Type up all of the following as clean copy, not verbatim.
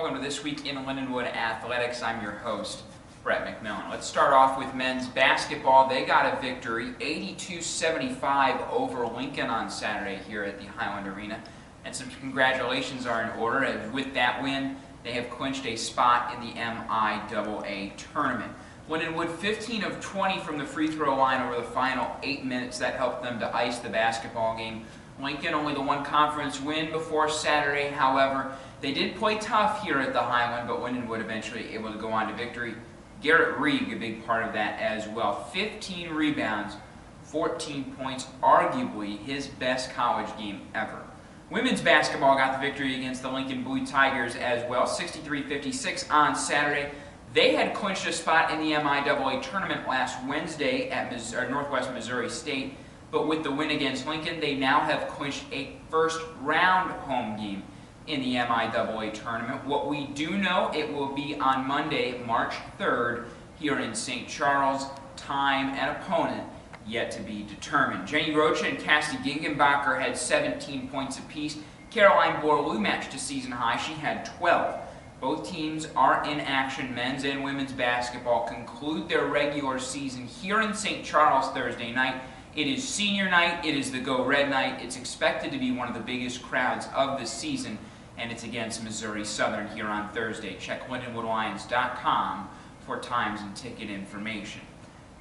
Welcome to This Week in Lindenwood Athletics. I'm your host, Brett McMillan. Let's start off with men's basketball. They got a victory, 82-75 over Lincoln on Saturday here at the Highland Arena. And some congratulations are in order, as with that win, they have clinched a spot in the MIAA tournament. Lindenwood 15 of 20 from the free throw line over the final 8 minutes. That helped them to ice the basketball game. Lincoln only the one conference win before Saturday. However, they did play tough here at the Highland, but Lindenwood eventually able to go on to victory. Garrett Reed, a big part of that as well. 15 rebounds, 14 points, arguably his best college game ever. Women's basketball got the victory against the Lincoln Blue Tigers as well, 63-56 on Saturday. They had clinched a spot in the MIAA tournament last Wednesday at Northwest Missouri State, but with the win against Lincoln, they now have clinched a first-round home game in the MIAA tournament. What we do know, it will be on Monday, March 3rd, here in St. Charles. Time and opponent yet to be determined. Jenny Rocha and Cassie Gingenbacher had 17 points apiece. Caroline Borloo matched a season high. She had 12. Both teams are in action. Men's and women's basketball conclude their regular season here in St. Charles Thursday night. It is senior night. It is the Go Red night. It's expected to be one of the biggest crowds of the season, and it's against Missouri Southern here on Thursday. Check LindenwoodLions.com for times and ticket information.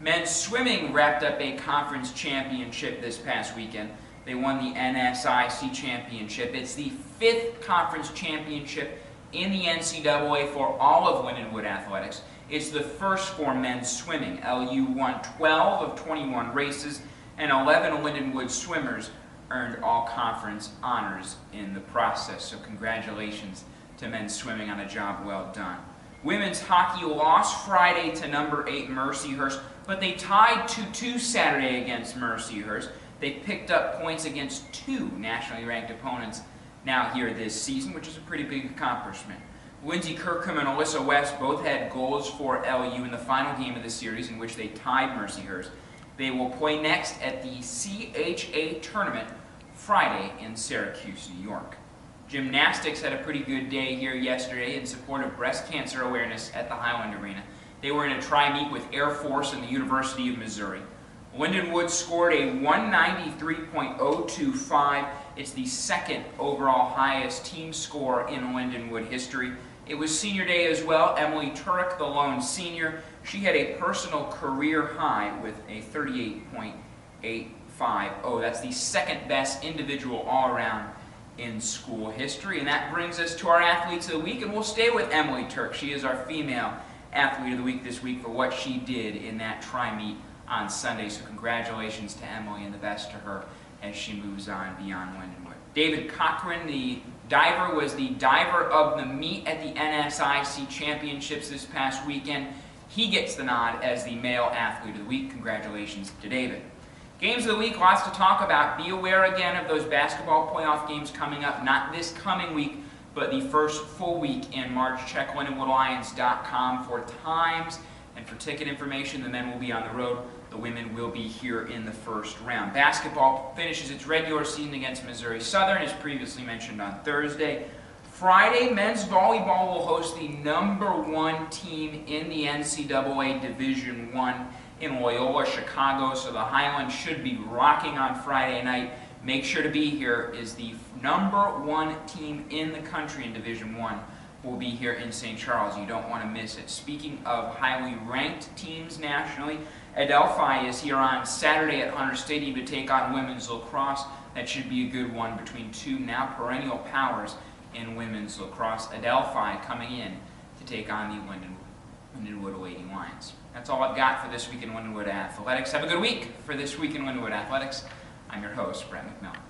Men's swimming wrapped up a conference championship this past weekend. They won the NSIC championship. It's the 5th conference championship in the NCAA for all of Lindenwood athletics. It's the first for men's swimming. LU won 12 of 21 races, and 11 Lindenwood swimmers earned all-conference honors in the process. So congratulations to men's swimming on a job well done. Women's hockey lost Friday to number 8 Mercyhurst, but they tied 2-2 Saturday against Mercyhurst. They picked up points against 2 nationally ranked opponents now here this season, which is a pretty big accomplishment. Lindsey Kirkham and Alyssa West both had goals for LU in the final game of the series, in which they tied Mercyhurst. They will play next at the CHA tournament Friday in Syracuse, New York. Gymnastics had a pretty good day here yesterday in support of breast cancer awareness at the Highland Arena. They were in a tri-meet with Air Force and the University of Missouri. Lindenwood scored a 193.025. It's the 2nd overall highest team score in Lindenwood history. It was senior day as well. Emily Turek, the lone senior, she had a personal career high with a 38.850. That's the 2nd best individual all-around in school history. And that brings us to our Athletes of the Week, and we'll stay with Emily Turek. She is our female Athlete of the Week this week for what she did in that tri-meet on Sunday. So congratulations to Emily, and the best to her as she moves on beyond Lindenwood. David Cochran, the diver, was the diver of the meet at the NSIC Championships this past weekend. He gets the nod as the male Athlete of the Week. Congratulations to David. Games of the week, lots to talk about. Be aware again of those basketball playoff games coming up, not this coming week, but the first full week in March. Check LindenwoodLions.com for times and for ticket information. The men will be on the road. The women will be here in the first round. Basketball finishes its regular season against Missouri Southern, as previously mentioned on Thursday. Friday, men's volleyball will host the #1 team in the NCAA Division I in Loyola, Chicago. So the Highlands should be rocking on Friday night. Make sure to be here, is the #1 team in the country in Division I will be here in St. Charles. You don't want to miss it. Speaking of highly ranked teams nationally, Adelphi is here on Saturday at Hunter Stadium to take on women's lacrosse. That should be a good one between 2 now perennial powers in women's lacrosse. Adelphi coming in to take on the Lindenwood Lady Lions. That's all I've got for This Week in Lindenwood Athletics. Have a good week for This Week in Lindenwood Athletics. I'm your host, Brett McMillan.